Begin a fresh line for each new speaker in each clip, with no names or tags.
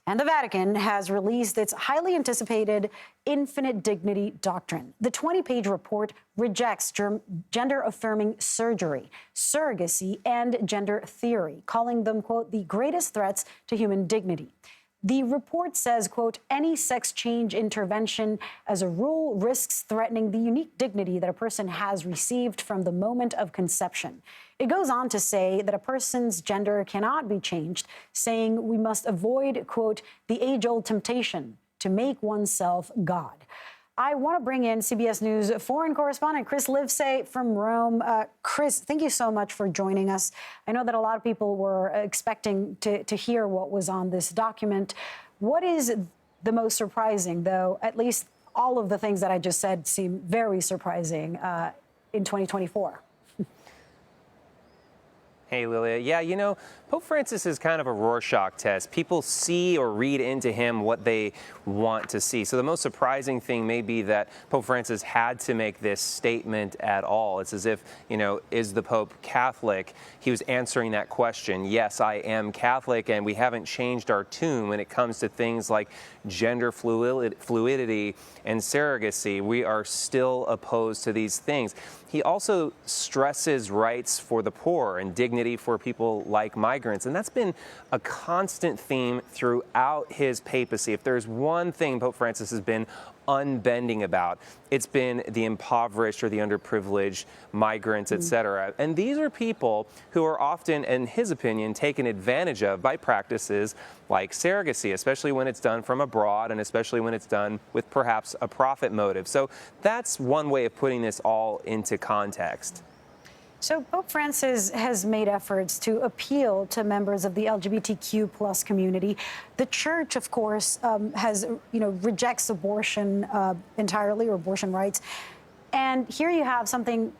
And the Vatican has released its highly anticipated infinite dignity doctrine. The 20-page report rejects gender-affirming surgery, surrogacy, and gender theory, calling them, quote, the greatest threats to human dignity. The report says, quote, any sex change intervention as a rule risks threatening the unique dignity that a person has received from the moment of conception. It goes on to say that a person's gender cannot be changed, saying we must avoid, quote, the age-old temptation to make oneself God. I want to bring in CBS News foreign correspondent Chris Livesay from Rome. Chris, thank you so much for joining us. I know that a lot of people were expecting to hear what was on this document. What is the most surprising, though? At least all of the things that I just said seem very surprising in 2024.
Hey, Lilia. Yeah, you know, Pope Francis is kind of a Rorschach test. People see or read into him what they want to see. So the most surprising thing may be that Pope Francis had to make this statement at all. It's as if, you know, is the Pope Catholic? He was answering that question. Yes, I am Catholic, and we haven't changed our tune when it comes to things like gender fluidity and surrogacy. We are still opposed to these things. He also stresses rights for the poor and dignity for people like migrants. And that's been a constant theme throughout his papacy. If there's one thing Pope Francis has been unbending about, it's been the impoverished or the underprivileged, migrants, etc. And these are people who are often, in his opinion, taken advantage of by practices like surrogacy, especially when it's done from abroad and especially when it's done with perhaps a profit motive. So that's one way of putting this all into context.
So Pope Francis has made efforts to appeal to members of the LGBTQ plus community. The church, of course, rejects abortion entirely, or abortion rights. And here you have something,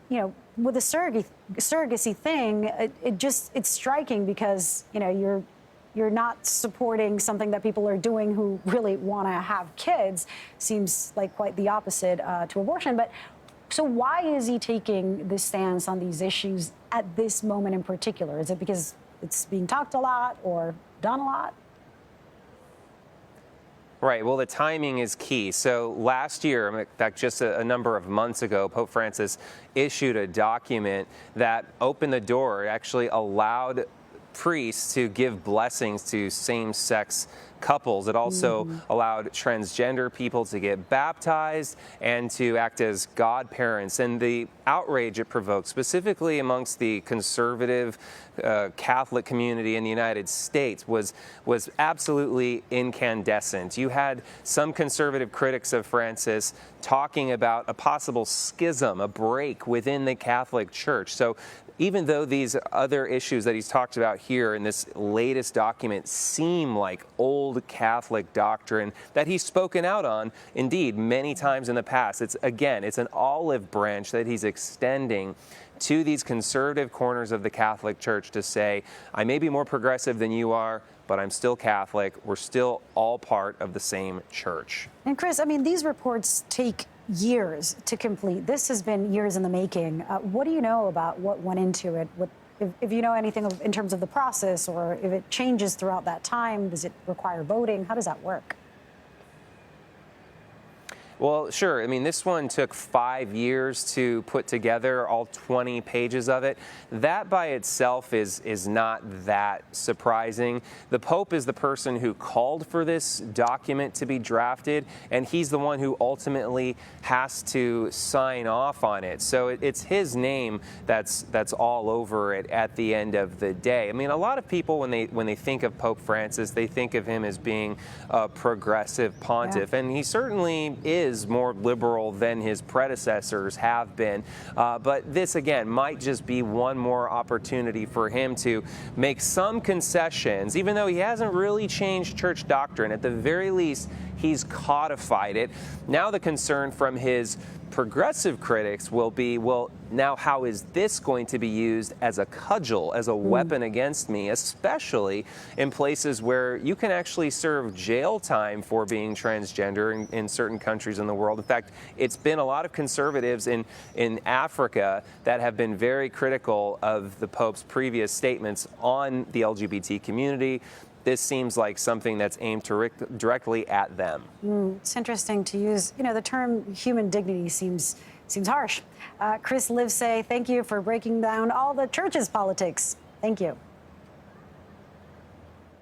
with the surrogacy thing, it's striking because, you're not supporting something that people are doing who really want to have kids. Seems like quite the opposite to abortion. But so why is he taking this stance on these issues at this moment in particular? Is it because it's being talked a lot or done a lot?
Right. Well, the timing is key. So last year, in fact, just a number of months ago, Pope Francis issued a document that opened the door, actually allowed priests to give blessings to same-sex couples. It also allowed transgender people to get baptized and to act as godparents. And the outrage it provoked, specifically amongst the conservative Catholic community in the United States, was absolutely incandescent. You had some conservative critics of Francis talking about a possible schism, a break within the Catholic Church. So even though these other issues that he's talked about here in this latest document seem like old Catholic doctrine that he's spoken out on, indeed, many times in the past, it's an olive branch that he's extending to these conservative corners of the Catholic Church to say, I may be more progressive than you are, but I'm still Catholic. We're still all part of the same church.
And Chris, these reports take years to complete. This has been years in the making. What do you know about what went into it? If you know anything in terms of the process, or if it changes throughout that time, does it require voting? How does that work?
Well, sure. This one took 5 years to put together, all 20 pages of it. That by itself is not that surprising. The Pope is the person who called for this document to be drafted, and he's the one who ultimately has to sign off on it. So it's his name that's all over it at the end of the day. A lot of people, when they think of Pope Francis, they think of him as being a progressive pontiff, and he certainly is more liberal than his predecessors have been. But this, again, might just be one more opportunity for him to make some concessions, even though he hasn't really changed church doctrine. At the very least, he's codified it. Now the concern from his progressive critics will be, well, now how is this going to be used as a cudgel, as a weapon against me, especially in places where you can actually serve jail time for being transgender in certain countries in the world. In fact, it's been a lot of conservatives in Africa that have been very critical of the Pope's previous statements on the LGBT community. this seems like something that's aimed directly at them.
It's interesting to use, the term human dignity seems harsh. Chris Livesay, thank you for breaking down all the church's politics. Thank you.